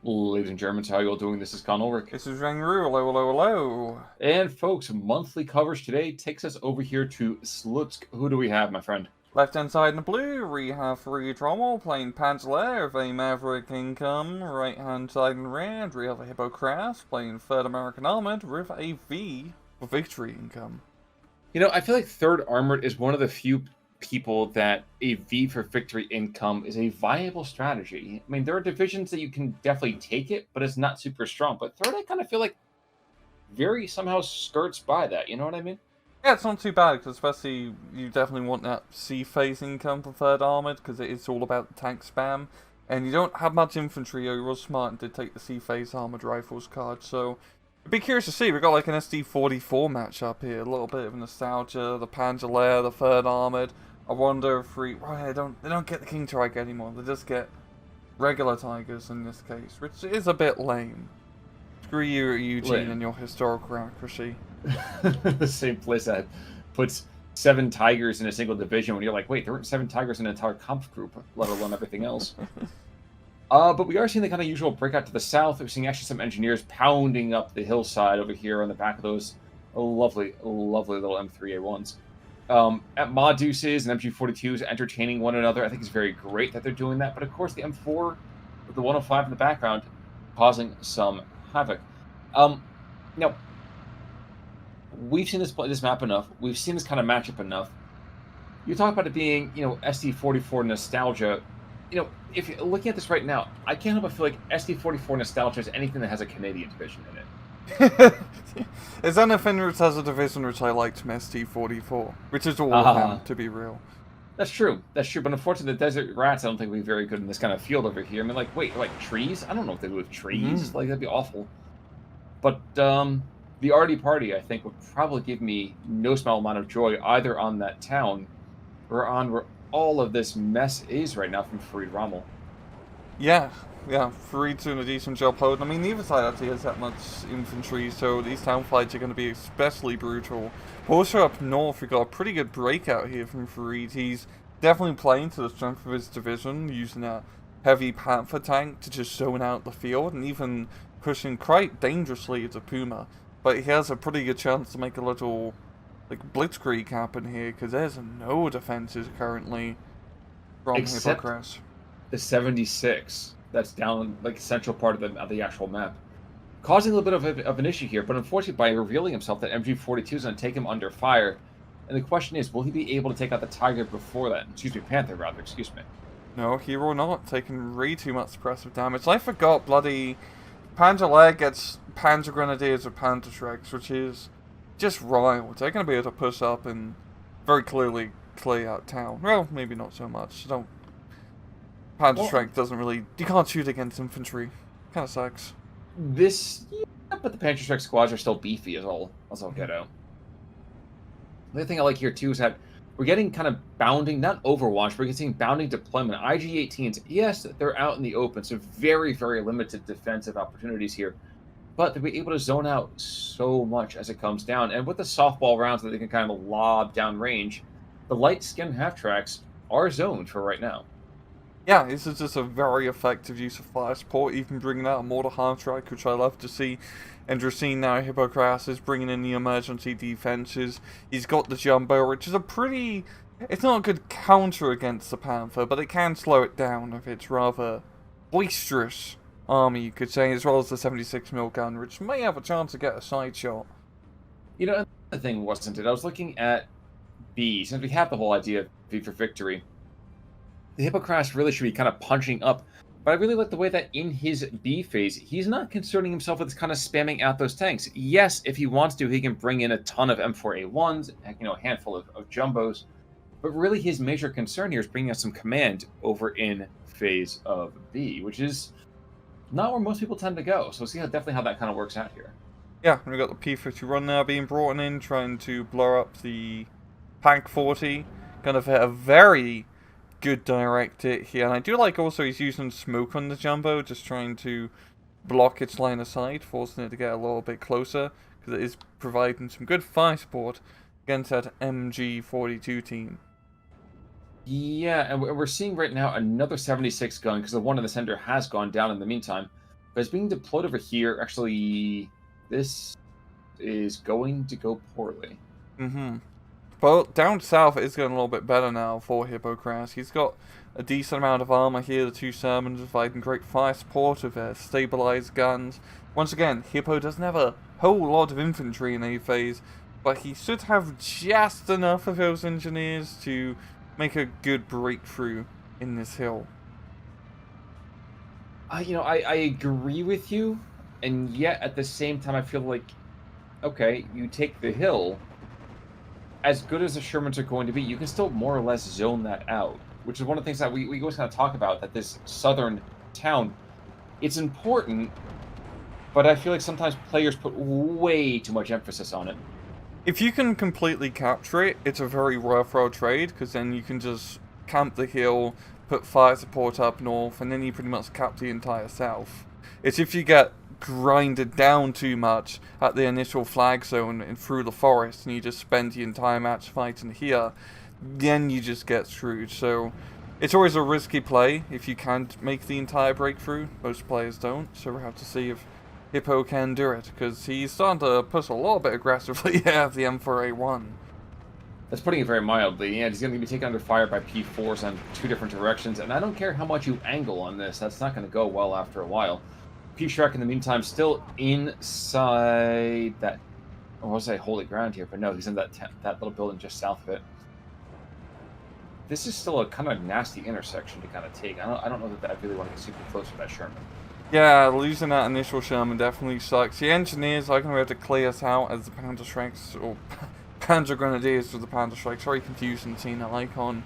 Ladies and Germans, how you all doing? This is Con Ulrich. This is Rangru, hello, hello, hello. And folks, monthly coverage today takes us over here to Slutsk. Who do we have, my friend? Left hand side in the blue, we have Farid playing Panzer with a Maverick income. Right hand side in red, we have a Hypo playing Third American Armored with a V for victory income. You know, I feel like Third Armored is one of the few people that a V for victory income is a viable strategy. I mean, there are divisions that you can definitely take it, but it's not super strong. But Third, I kind of feel like very somehow skirts by that. You know what I mean? Yeah, it's not too bad, because especially you definitely want that C phase income for Third Armored, because it is all about tank spam. And you don't have much infantry, or you were smart and did take the C phase armored rifles card, so I'd be curious to see. We've got like an SD44 matchup here, a little bit of nostalgia, the Panzer, the Third Armored. I wonder if they don't get the King Tiger anymore, they just get regular Tigers in this case, which is a bit lame. Screw you, Eugene, and your historical accuracy. The same place that puts 7 Tigers in a single division when you're like, wait, there weren't 7 Tigers in an entire Kampf group, let alone everything else. But we are seeing the kind of usual breakout to the south. We're seeing actually some engineers pounding up the hillside over here on the back of those lovely, lovely little M3A1s. At Maduses and MG42s entertaining one another. I think it's very great that they're doing that. But of course, the M4 with the 105 in the background causing some havoc. Now, we've seen this map enough. We've seen this kind of matchup enough. You talk about it being, SD44 nostalgia. If you're looking at this right now, I can't help but feel like SD44 nostalgia is anything that has a Canadian division in it. Is anything which has a division which I liked from SD44, which is all of them, to be real. That's true. That's true. But unfortunately, the Desert Rats, I don't think would be very good in this kind of field over here. I mean, wait, trees? I don't know what they do with trees. Mm-hmm. That'd be awful. But the Arty Party, I think, would probably give me no small amount of joy either on that town or on where all of this mess is right now from Farid Rommel. Yeah, Farid's doing a decent job holding. I mean, neither side actually has that much infantry, so these town fights are going to be especially brutal. Also up north, we got a pretty good breakout here from Farid. He's definitely playing to the strength of his division, using a heavy Panther tank to just zone out the field, and even pushing quite dangerously into Puma. But he has a pretty good chance to make a little blitzkrieg happen here, because there's no defenses currently from Hypo. The 76 that's down central part of the actual map, causing a little bit of an issue here. But unfortunately, by revealing himself, that MG42 is going to take him under fire. And the question is, will he be able to take out the Tiger before that? Panther rather, excuse me. No, he will not, taking way too much suppressive damage. I forgot bloody Panzer gets Panzer Grenadiers with GrenShrecks, which is just wild. They're going to be able to push up and very clearly clear out town. Well, maybe not so much. GrenShrecks doesn't really... You can't shoot against infantry. Kind of sucks. But the GrenShrecks squads are still beefy as all get out. The other thing I like here too is that we're getting kind of bounding, not Overwatch, we're getting bounding deployment. IG-18s, yes, they're out in the open, so very, very limited defensive opportunities here. But they'll be able to zone out so much as it comes down. And with the softball rounds that they can kind of lob downrange, the light skin half-tracks are zoned for right now. Yeah, this is just a very effective use of fire support, even bringing out a mortar half-track, which I love to see. And you're seeing now Hypo is bringing in the emergency defenses. He's got the Jumbo, which is a pretty... It's not a good counter against the Panther, but it can slow it down if it's rather boisterous army, you could say, as well as the 76mm gun, which may have a chance to get a side shot. Another thing wasn't it? I was looking at B, since we have the whole idea of V for victory. The Hypo really should be kind of punching up, but I really like the way that in his B phase, he's not concerning himself with kind of spamming out those tanks. Yes, if he wants to, he can bring in a ton of M4A1s, a handful of Jumbos, but really his major concern here is bringing out some command over in phase of B, which is not where most people tend to go. So we'll see definitely how that kind of works out here. Yeah, we've got the P-51 now being brought in, trying to blow up the Pank 40. Kind of hit a very good direct hit here. And I do like also he's using smoke on the Jumbo, just trying to block its line of sight, forcing it to get a little bit closer, because it is providing some good fire support against that MG42 team. Yeah, and we're seeing right now another 76 gun, because the one in the center has gone down in the meantime, But it's being deployed over here. Actually, this is going to go poorly. Mm-hmm. But down south, it's getting a little bit better now for Hippocras. He's got a decent amount of armor here. The two Sermons providing great fire support with their stabilized guns. Once again, Hippo doesn't have a whole lot of infantry in A phase, but he should have just enough of those engineers to make a good breakthrough in this hill. I agree with you, and yet at the same time, I feel like, okay, you take the hill. As good as the Shermans are going to be, you can still more or less zone that out, which is one of the things that we always kind of talk about, that this southern town, it's important, but I feel like sometimes players put way too much emphasis on it. If you can completely capture it, it's a very worthwhile trade, because then you can just camp the hill, put fire support up north, and then you pretty much cap the entire south. It's if you get grinded down too much at the initial flag zone and through the forest, and you just spend the entire match fighting here, then you just get screwed. So it's always a risky play if you can't make the entire breakthrough. Most players don't, so we'll have to see if Hypo can do it, because he's starting to push a little bit aggressively at the M4A1. That's putting it very mildly, and he's going to be taken under fire by P4s on two different directions, and I don't care how much you angle on this, that's not going to go well after a while. P-Shrek, in the meantime, still inside that, I want to say holy ground here, but no, he's in that little building just south of it. This is still a kind of nasty intersection to kind of take. I don't know that I really want to get super close to that Sherman. Yeah, losing that initial Sherman definitely sucks. The engineers are going to have to clear us out as the Panzerschrecks, or Panzer Grenadiers with the Panzerschrecks, very confusing seeing that icon,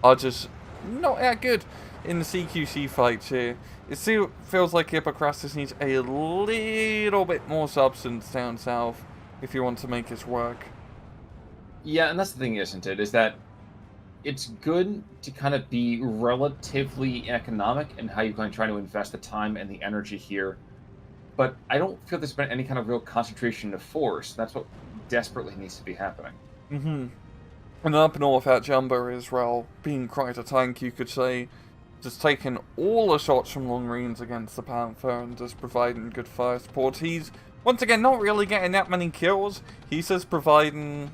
are just not that good in the CQC fights here. It still feels like Hippocrates needs a little bit more substance down south if you want to make this work. Yeah, and that's the thing, isn't it? Is that it's good to kind of be relatively economic in how you're going to try to invest the time and the energy here. But I don't feel there's been any kind of real concentration of force. That's what desperately needs to be happening. Mm-hmm. And up north at Jumbo as well, being quite a tank, you could say, just taking all the shots from long range against the Panther and just providing good fire support. He's, once again, not really getting that many kills. He's just providing,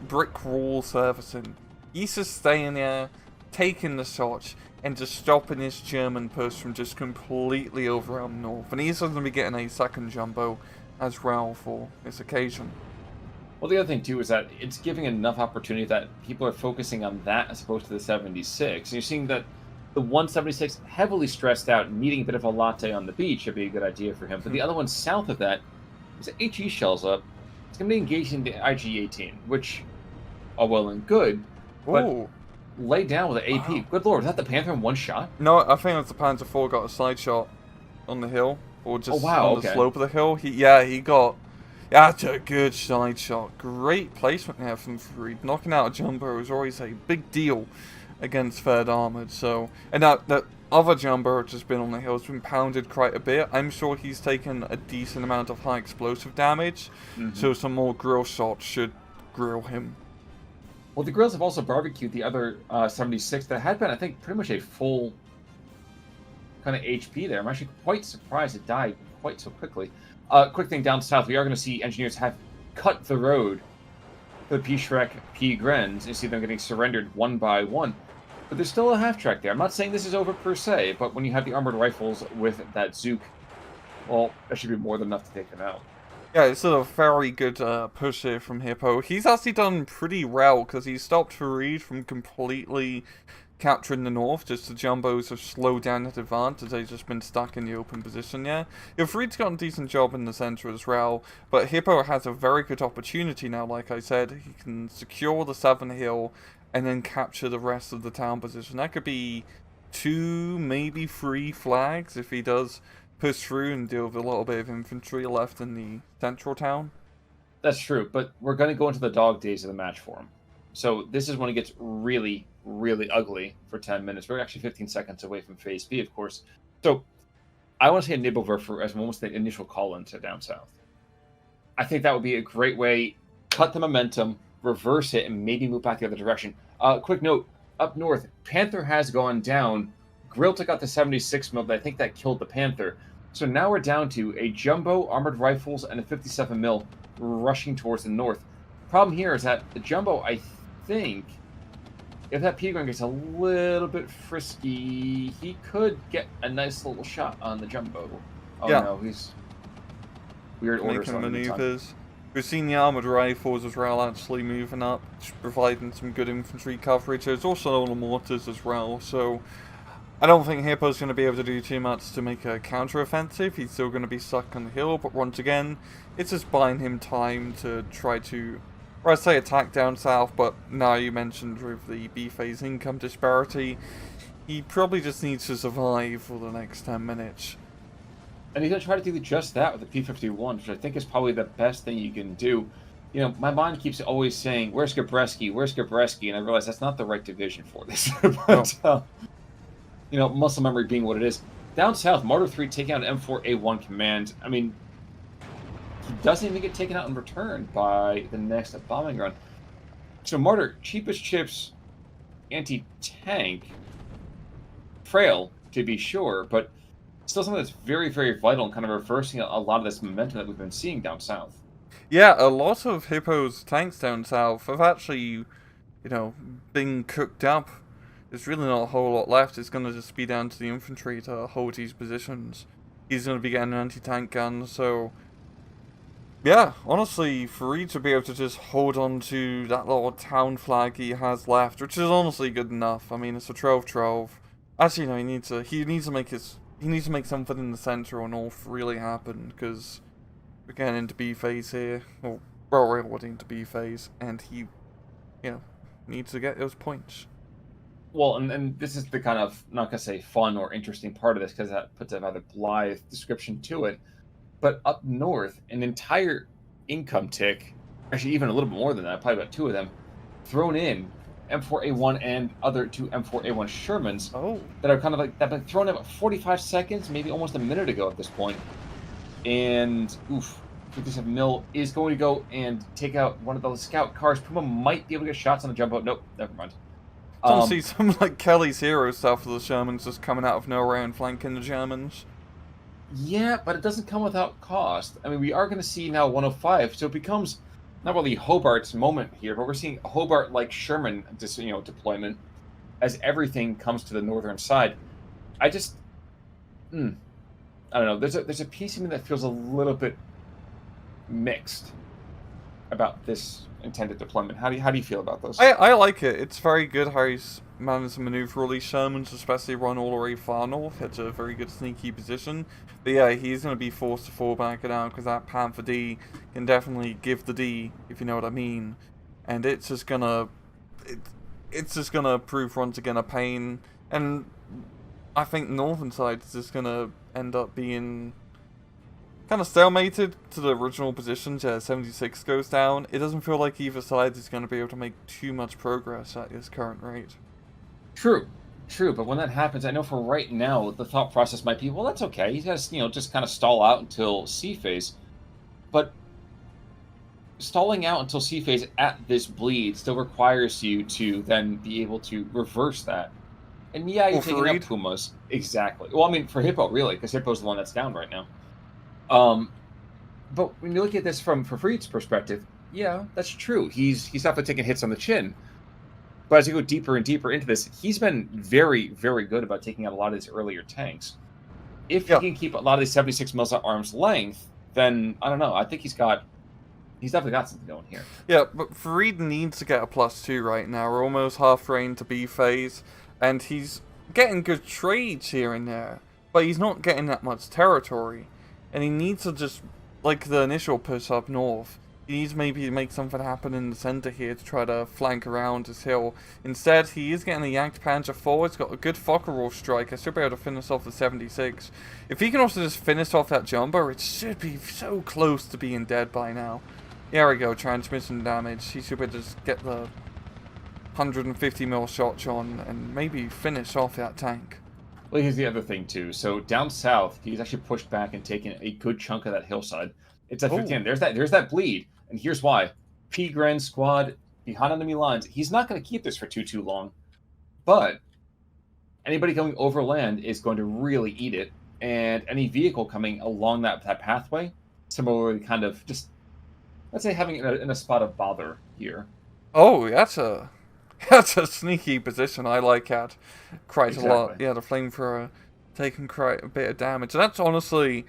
brick wall servicing. He's just staying there, taking the shots, and just stopping his German push from just completely overrun north. And he's going to be getting a second Jumbo as well for this occasion. Well, the other thing, too, is that it's giving enough opportunity that people are focusing on that as opposed to the 76. And you're seeing that the 176 heavily stressed out, needing a bit of a latte on the beach would be a good idea for him. But the other one south of that is that HE shells up. It's going to be engaging the IG-18, which are well and good, but Ooh. lay down with an AP. Wow. Good lord, is that the Panther in one shot? No, I think it was the Panzer IV got a side shot on the hill, or just on the slope of the hill. He got... That's a good side shot. Great placement there from Farid. Knocking out a Jumbo is always a big deal against third armored. So, and that other Jumbo which has been on the hill has been pounded quite a bit. I'm sure he's taken a decent amount of high explosive damage. Mm-hmm. So some more grill shots should grill him. Well, the grills have also barbecued the other 76 that had been, I think, pretty much a full kind of HP there. I'm actually quite surprised it died quite so quickly. Quick thing down south, we are going to see engineers have cut the road for the P-Shrek P-Grens. You see them getting surrendered one by one. But there's still a half-track there. I'm not saying this is over per se, but when you have the armored rifles with that Zook, well, that should be more than enough to take them out. Yeah, it's a very good push here from Hypo. He's actually done pretty well, because he stopped Farid from completely capturing the north. Just the Jumbos have slowed down that advance as they've just been stuck in the open position, yeah. Farid's got a decent job in the center as well, but Hypo has a very good opportunity now, like I said. He can secure the southern hill and then capture the rest of the town position. That could be 2, maybe 3 flags if he does push through and deal with a little bit of infantry left in the central town. That's true, but we're going to go into the dog days of the match for him. So this is when it gets really, really ugly for 10 minutes. We're actually 15 seconds away from Phase B, of course. So I want to say a Nibelwerfer as almost the initial call-in to down south. I think that would be a great way, cut the momentum, reverse it, and maybe move back the other direction. Quick note, up north, Panther has gone down. Grill took out the 76 mil, but I think that killed the Panther. So now we're down to a jumbo, armored rifles, and a 57 mil rushing towards the north. Problem here is that the jumbo, I think, if that P-Gun gets a little bit frisky, he could get a nice little shot on the jumbo. Oh Yeah. no, he's weird orders Making on him. maneuvers. We've seen the armoured rifles as well actually moving up, providing some good infantry coverage. There's also all the mortars as well, so I don't think Hippo's going to be able to do too much to make a counter-offensive. He's still going to be stuck on the hill, but once again, it's just buying him time to try to, or I say attack down south, but now you mentioned with the B-phase income disparity, he probably just needs to survive for the next 10 minutes. And he's going to try to do just that with the P-51, which I think is probably the best thing you can do. You know, my mind keeps always saying, where's Gabreski? Where's Gabreski? And I realize that's not the right division for this. But, you know, muscle memory being what it is. Down south, Martyr 3 taking out an M4A1 command. I mean, he doesn't even get taken out in return by the next bombing run. So Martyr, cheapest chips, anti-tank, frail, to be sure, but still something that's very, very vital and kind of reversing a lot of this momentum that we've been seeing down south. Yeah, a lot of Hippo's tanks down south have actually, you know, been cooked up. There's really not a whole lot left. It's going to just be down to the infantry to hold these positions. He's going to be getting an anti-tank gun, so yeah, honestly, Farid to be able to just hold on to that little town flag he has left, which is honestly good enough. I mean, it's a 12-12. Actually, no, he needs to make something in the center or north really happen, because we're getting into B phase here. Well, we're already into B phase, and he, you know, needs to get those points. Well, and this is the kind of, not going to say fun or interesting part of this, because that puts a rather blithe description to it. But up north, an entire income tick, actually even a little bit more than that, probably about 2 of them, thrown in M4A1 and other 2 M4A1 Shermans that are kind of like, that have been thrown in about 45 seconds, maybe almost a minute ago at this point. And, oof, 57 mil is going to go and take out one of those scout cars. Puma might be able to get shots on the jumbo. Nope, never mind. Don't see some like Kelly's Hero stuff with the Shermans just coming out of nowhere and flanking the Germans. Yeah, but it doesn't come without cost. I mean, we are going to see now 105, so it becomes not really Hobart's moment here, but we're seeing Hobart-like Sherman, deployment as everything comes to the northern side. I just, I don't know. There's a piece of me that feels a little bit mixed about this intended deployment. How do you feel about this? I like it. It's very good how he's managed to maneuver all these Shermans, especially run all the way far north. It's a very good sneaky position. But yeah, he's going to be forced to fall back down because that Panther D can definitely give the D, if you know what I mean. And it's just gonna prove once again a pain. And I think the northern side is just gonna end up being kind of stalemated to the original positions. Yeah, 76 goes down. It doesn't feel like either side is going to be able to make too much progress at this current rate. True, but when that happens, I know for right now, the thought process might be, well, that's okay. He's has, just kind of stall out until C phase. But stalling out until C phase at this bleed still requires you to then be able to reverse that. And yeah, you're taking out Pumas. Exactly. Well, I mean, for Hypo, really, because Hippo's the one that's down right now. But when you look at this from Farid's perspective, yeah, that's true. He's definitely taking hits on the chin. But as you go deeper and deeper into this, he's been very, very good about taking out a lot of these earlier tanks. If he can keep a lot of these 76 mils at arm's length, then I don't know. I think he's definitely got something going here. Yeah, but Farid needs to get a +2 right now. We're almost halfway into B phase, and he's getting good trades here and there, but he's not getting that much territory. And he needs to just, like the initial push up north, he needs maybe to make something happen in the center here to try to flank around this hill. Instead, he is getting a yanked Panzer forward. He's got a good Focke-Wulf strike. I should be able to finish off the 76. If he can also just finish off that jumper, it should be so close to being dead by now. There we go, transmission damage. He should be able to just get the 150 mil shot on and maybe finish off that tank. Well, here's the other thing, too. So down south, he's actually pushed back and taken a good chunk of that hillside. It's at 15. There's that bleed. And here's why. P-Gren squad behind enemy lines. He's not going to keep this for too long. But anybody going overland is going to really eat it. and any vehicle coming along that pathway, similarly kind of just, let's say, having it in a spot of bother here. Oh, that's a sneaky position. I like that quite a lot. Exactly. Yeah, the flamethrower taking quite a bit of damage. And that's honestly,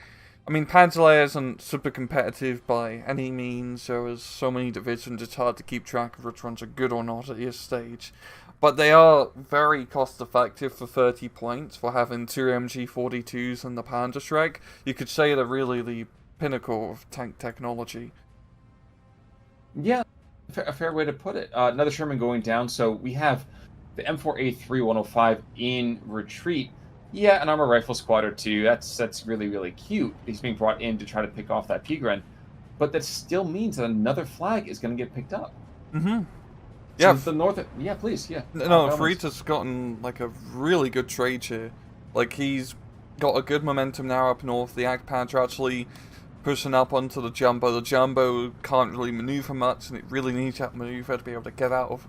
I mean, Panzer isn't super competitive by any means. There is so many divisions, it's hard to keep track of which ones are good or not at this stage. But they are very cost effective for 30 points for having 2 MG42s and the GrenShrek. You could say they're really the pinnacle of tank technology. Yeah, a fair way to put it. Another Sherman going down, so we have the M4A3-105 in retreat. Yeah, an armor rifle squad or two. That's really, really cute. He's being brought in to try to pick off that P-Gren. But that still means that another flag is going to get picked up. Mm-hmm. So Yeah. the north... Yeah, please, yeah. No, Farid has gotten, like, a really good trade here. Like, he's got a good momentum now up north. The Agpants are actually pushing up onto the Jumbo. The Jumbo can't really maneuver much, and it really needs that maneuver to be able to get out of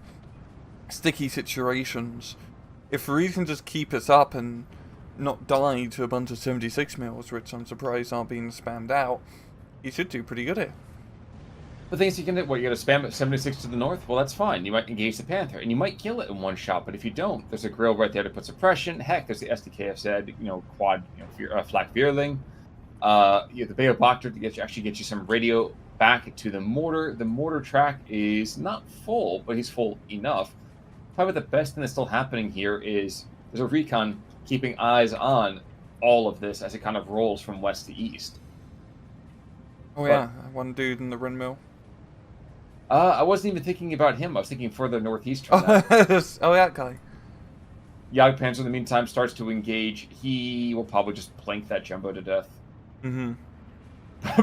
sticky situations. If Farid can just keep us up and not die to a bunch of 76 mils, which I'm surprised aren't being spammed out, he should do pretty good here. The thing is, you're going to spam at 76 to the north? Well, that's fine. You might engage the Panther, and you might kill it in one shot, but if you don't, there's a grill right there to put suppression. Heck, there's the SDKF quad, flak Vierling. You have the Beobacter to actually get you some radio back to the mortar. The mortar track is not full, but he's full enough. Probably the best thing that's still happening here is there's a recon keeping eyes on all of this as it kind of rolls from west to east. Oh yeah, one dude in the windmill. I wasn't even thinking about him. I was thinking further northeast from Oh, that. oh that guy. Jagdpanzer, in the meantime, starts to engage. He will probably just plank that Jumbo to death. Mm-hmm.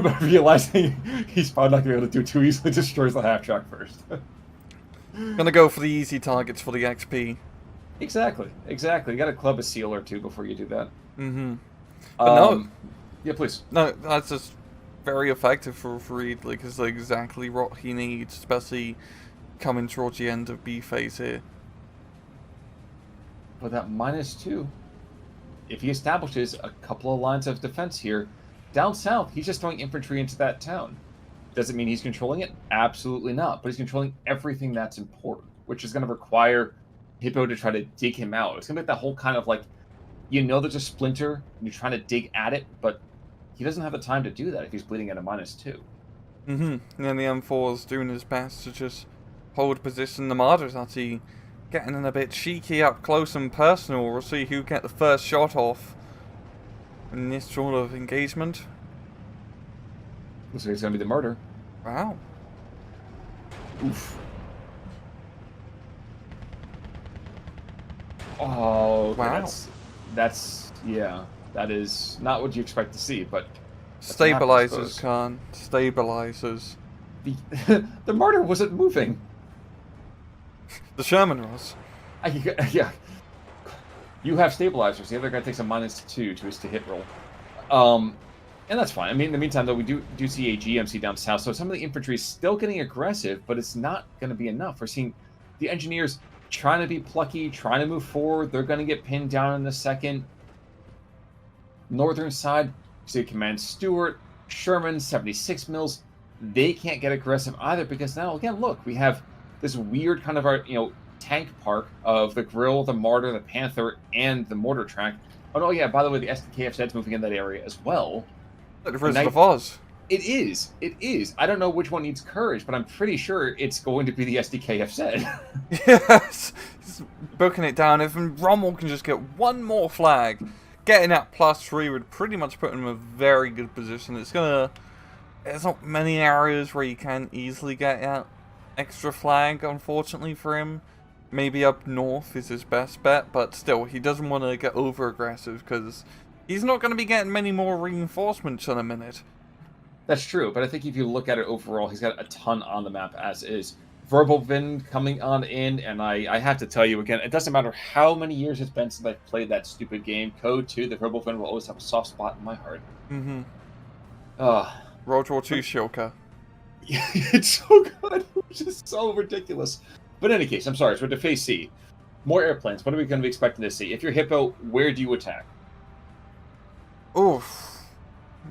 But realizing he's probably not going to be able to do it too easily, destroys the half-track first. Gonna go for the easy targets for the XP. Exactly. You got to club a seal or two before you do that. Mm-hmm. But no. Yeah, please. No, that's just very effective for Farid. Like, it's exactly what he needs, especially coming towards the end of B phase here. But that -2, if he establishes a couple of lines of defense here, down south, he's just throwing infantry into that town. Does it mean he's controlling it? Absolutely not. But he's controlling everything that's important, which is going to require Hypo to try to dig him out. It's going to be that whole kind of like, there's a splinter, and you're trying to dig at it, but he doesn't have the time to do that if he's bleeding at a -2. Mm-hmm. And then the M4's doing his best to just hold position. The Martyr's actually getting in a bit cheeky up close and personal. We'll see who get the first shot off in this sort of engagement. Looks like it's going to be the murder. Wow. Oof. Oh, wow. That is not what you expect to see, but... Stabilizers, Khan. Stabilizers. The martyr wasn't moving. The Sherman was. Yeah. You have stabilizers. The other guy takes a -2 to his hit roll. And that's fine. I mean, in the meantime, though, we do see a GMC down south, so some of the infantry is still getting aggressive, but it's not going to be enough. We're seeing the engineers trying to be plucky, trying to move forward. They're going to get pinned down in a second. Northern side, you see Command Stewart, Sherman, 76 mils. They can't get aggressive either because now, again, look, we have this weird kind of tank park of the Grill, the Martyr, the Panther, and the mortar track. Oh, no, yeah, by the way, the SDKFZ's moving in that area as well. The Risk of Oz. It is. I don't know which one needs courage, but I'm pretty sure it's going to be the SDKFZ. Yes! He's booking it down. If Rommel can just get one more flag, getting that +3 would pretty much put him in a very good position. There's not many areas where you can easily get that extra flag, unfortunately for him. Maybe up north is his best bet, but still, he doesn't want to get over-aggressive because he's not going to be getting many more reinforcements in a minute. That's true, but I think if you look at it overall, he's got a ton on the map as is. Verbal Vin coming on in, and I have to tell you again, it doesn't matter how many years it's been since I've played that stupid game. Code 2, the Verbal Vin will always have a soft spot in my heart. Mm-hmm. World War II Shilka. It's so good. It's just so ridiculous. But in any case, I'm sorry, so we're to phase C. More airplanes. What are we going to be expecting to see? If you're Hypo, where do you attack? Oof.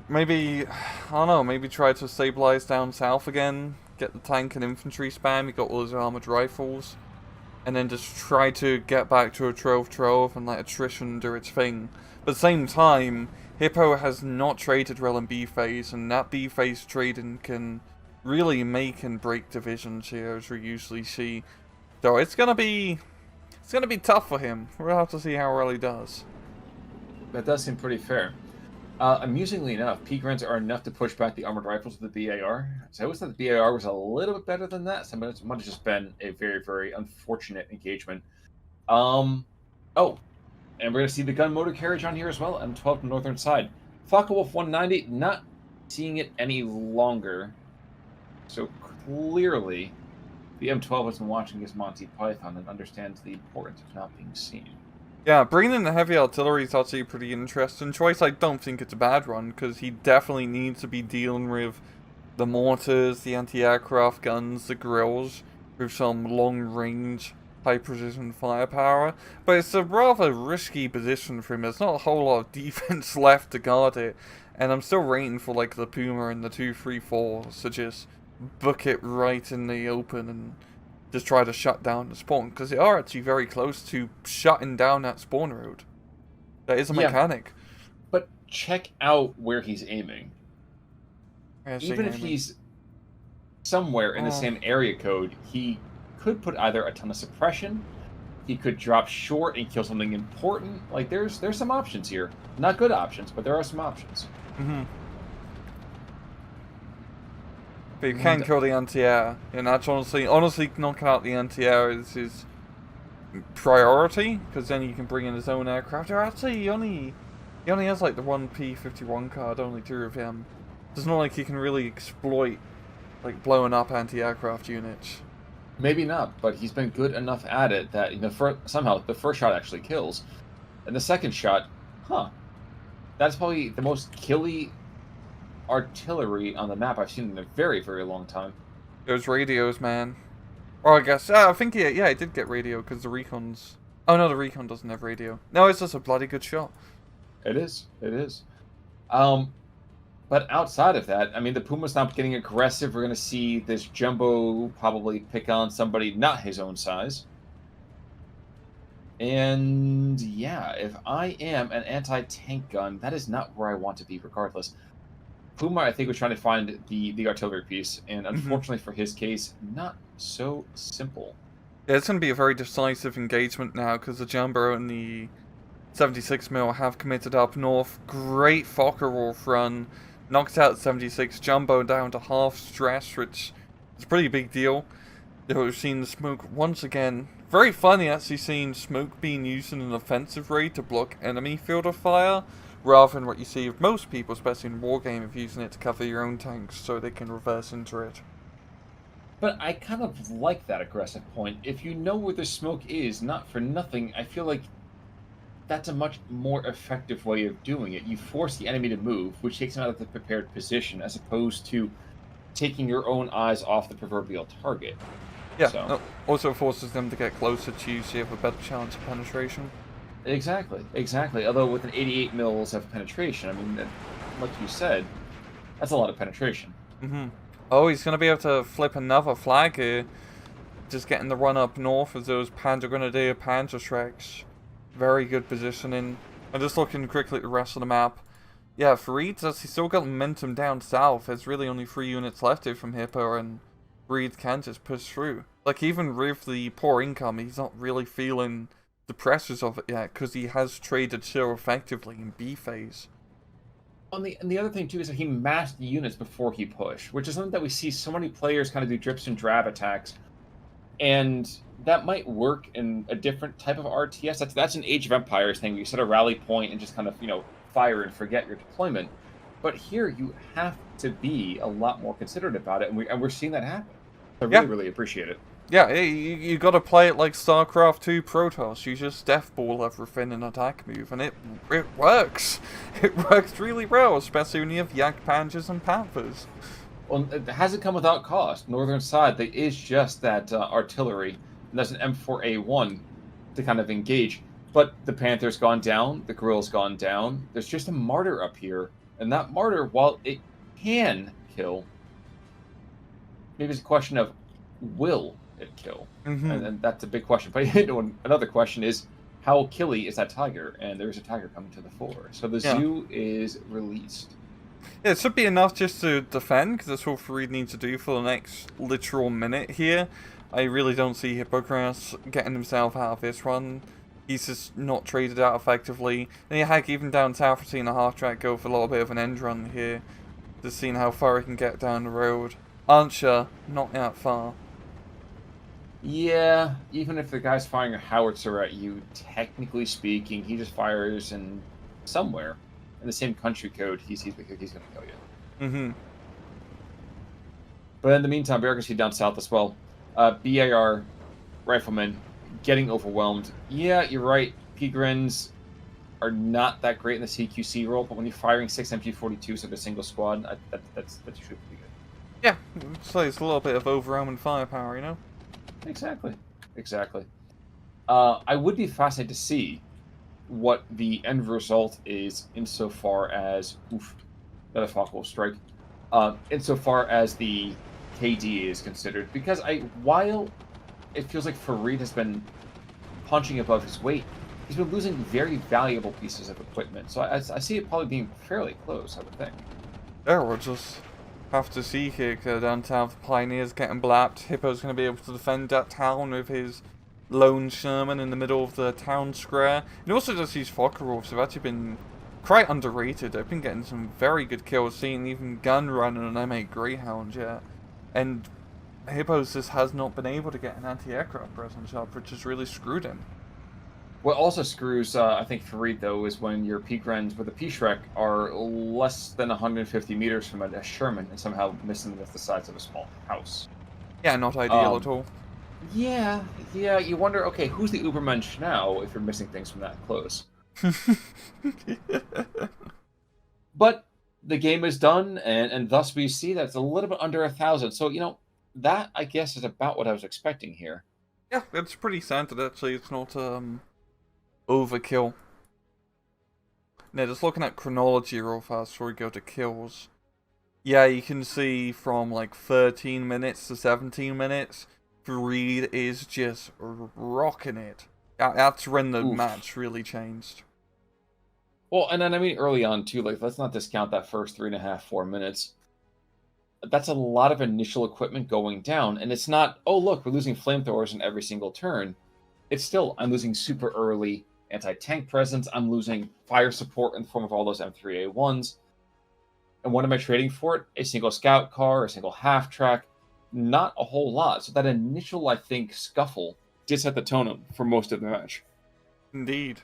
Maybe, I don't know, maybe try to stabilize down south again, get the tank and infantry spam, you got all his armored rifles, and then just try to get back to a trove and let attrition do its thing. But at the same time, Hypo has not traded well in B phase, and that B phase trading can really make and break divisions here, as we usually see. So it's gonna be tough for him. We'll have to see how well he does. That does seem pretty fair. Amusingly enough, P-Grens are enough to push back the armored rifles with the BAR. So I always thought the BAR was a little bit better than that. So it might have just been a very, very unfortunate engagement. Oh, and we're going to see the gun motor carriage on here as well. M12 from northern side. Focke-Wulf 190, not seeing it any longer. So clearly, the M12 has been watching his Monty Python and understands the importance of not being seen. Yeah, bringing in the heavy artillery is actually a pretty interesting choice. I don't think it's a bad one, because he definitely needs to be dealing with the mortars, the anti-aircraft guns, the grills, with some long-range, high-precision firepower. But it's a rather risky position for him. There's not a whole lot of defense left to guard it, and I'm still waiting for, like, the Puma and the 234s to just book it right in the open and just try to shut down the spawn, because they are actually very close to shutting down that spawn road. That is a mechanic. But check out where he's aiming. Even if he's somewhere in the same area code, he could put either a ton of suppression, he could drop short and kill something important. Like, there's some options here. Not good options, but there are some options. Mm-hmm. But you can kill the anti-air, and that's honestly knocking out the anti-air is his priority, because then you can bring in his own aircraft. Or actually, he only has like the one P-51 card, only 2 of him. It's not like he can really exploit like blowing up anti-aircraft units. Maybe not, but he's been good enough at it that somehow the first shot actually kills, and the second shot, that's probably the most killy artillery on the map I've seen in a very, very long time. Those radios, man. Or I guess, I think he did get radio, because the Recon's... Oh no, the Recon doesn't have radio. No, it's just a bloody good shot. It is. But outside of that, I mean, the Puma's not getting aggressive. We're going to see this Jumbo probably pick on somebody not his own size. And yeah, if I am an anti-tank gun, that is not where I want to be regardless. Puma, I think, was trying to find the artillery piece, and unfortunately for his case, not so simple. Yeah, it's going to be a very decisive engagement now, because the Jumbo and the 76mm have committed up north. Great Focke-Wulf run. Knocks out 76 Jumbo down to half stress, which is a pretty big deal. We've seen the smoke once again. Very funny actually seeing smoke being used in an offensive raid to block enemy field of fire, rather than what you see of most people, especially in Wargame, of using it to cover your own tanks so they can reverse into it. But I kind of like that aggressive point. If you know where the smoke is, not for nothing, I feel like that's a much more effective way of doing it. You force the enemy to move, which takes them out of the prepared position, as opposed to taking your own eyes off the proverbial target. Yeah, so. Also forces them to get closer to you, so you have a better chance of penetration. Exactly. Although with an 88 mils of penetration, I mean, like you said, that's a lot of penetration. Oh, he's going to be able to flip another flag here. Just getting the run up north of those Panzer GrenShrecks. Very good positioning. I'm just looking quickly at the rest of the map. Yeah, Farid he's still got momentum down south. There's really only 3 units left here from Hypo, and Farid can just push through. Like, even with the poor income, he's not really feeling the pressures of it yet, because he has traded so effectively in B phase. And the other thing, too, is that he masked the units before he pushed, which is something that we see so many players kind of do drips and drab attacks. And that might work in a different type of RTS. That's an Age of Empires thing where you set a rally point and just kind of, fire and forget your deployment. But here you have to be a lot more considerate about it, and we're seeing that happen. I really appreciate it. Yeah, you got to play it like StarCraft 2 Protoss. You just deathball everything in attack move, and it works. It works really well, especially when you have Yak Panzers and Panthers. Well, it hasn't come without cost. Northern side, there is just that artillery, and that's an M4A1 to kind of engage. But the Panther's gone down, the Grill's gone down. There's just a Martyr up here. And that Martyr, while it can kill, maybe it's a question of will it kill? And that's a big question. But another question is, how killy is that Tiger? And there's a Tiger coming to the fore. So the Zoo is released. Yeah, it should be enough just to defend, because that's what Farid needs to do for the next literal minute here. I really don't see Hippocrates getting himself out of this run. He's just not traded out effectively. And yeah, heck, even down south, we're seeing a half-track go for a little bit of an end run here. Just seeing how far he can get down the road. Archer, not that far. Yeah, even if the guy's firing a howitzer at you, technically speaking, he just fires in somewhere. In the same country code, he's going to kill you. But in the meantime, we are going to see down south as well. BAR, Riflemen, getting overwhelmed. Yeah, you're right. P-Grens are not that great in the CQC role, but when you're firing 6 MG42s at a single squad, that's usually pretty good. Yeah, so it's a little bit of overwhelming firepower, you know? Exactly. I would be fascinated to see what the end result is insofar as... Oof, another Falco strike. Insofar as the KD is considered. Because while it feels like Farid has been punching above his weight, he's been losing very valuable pieces of equipment. So I see it probably being fairly close, I would think. Yeah, we'll just have to see here. Down south, the Pioneers getting blapped. Hippo's going to be able to defend that town with his lone Sherman in the middle of the town square. And also just these Focke-Wulfs have actually been quite underrated. They've been getting some very good kills, seeing even gun run on an M8 Greyhound yet. And Hippos just has not been able to get an anti-aircraft presence up, which has really screwed him. What also screws, I think, Farid, though, is when your P-Grens with a P-Shrek are less than 150 meters from a Sherman and somehow missing with the size of a small house. Yeah, not ideal at all. Yeah, you wonder, okay, who's the Ubermensch now if you're missing things from that close? But the game is done, and thus we see that it's a little bit under 1,000. So, that, I guess, is about what I was expecting here. Yeah, it's pretty standard, actually. It's not, overkill. Now, just looking at chronology real fast before we go to kills. Yeah, you can see from, like, 13 minutes to 17 minutes, Farid is just rocking it. That's when the match really changed. Well, and then, I mean, early on, too, like, let's not discount that first 3.5, 4 minutes. That's a lot of initial equipment going down, and it's not, oh, look, we're losing flamethrowers in every single turn. It's still, I'm losing super early anti-tank presence, I'm losing fire support in the form of all those M3A1s. And what am I trading for it? A single scout car, a single half-track, not a whole lot. So that initial, I think, scuffle did set the tone for most of the match. Indeed.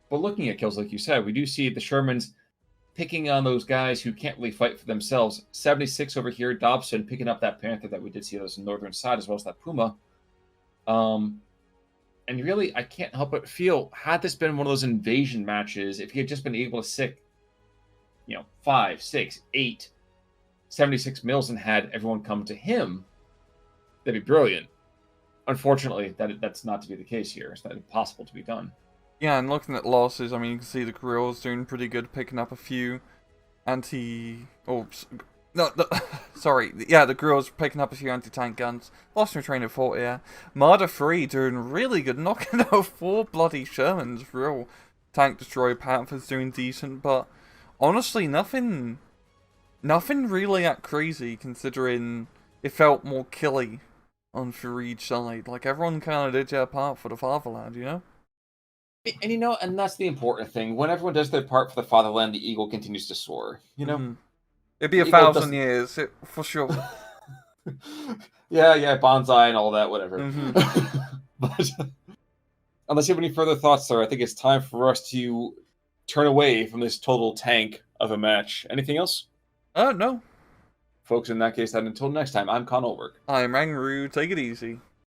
But looking at kills, like you said, we do see the Shermans picking on those guys who can't really fight for themselves. 76 over here, Dobson picking up that Panther that we did see on the northern side, as well as that Puma. And really, I can't help but feel, had this been one of those invasion matches, if he had just been able to sick, 5, 6, 8, 76 mils and had everyone come to him, that'd be brilliant. Unfortunately, that's not to be the case here. It's not impossible to be done. Yeah, and looking at losses, I mean, you can see the Grill's doing pretty good, picking up a few sorry. Yeah, the Grill's picking up a few anti-tank guns. Lost no train of thought here. Marder 3 doing really good, knocking out 4 bloody Shermans. Real tank destroyer Panther's doing decent, but honestly, nothing really that crazy, considering it felt more killy on Farid's side. Like, everyone kind of did their part for the fatherland, you know? And and that's the important thing. When everyone does their part for the fatherland, the eagle continues to soar. It'd be 1,000 years, for sure. yeah, bonsai and all that, whatever. But unless you have any further thoughts, sir, I think it's time for us to turn away from this total tank of a match. Anything else? No. Folks, in that case, then until next time, I'm Con Ulrich. I'm Angru. Take it easy.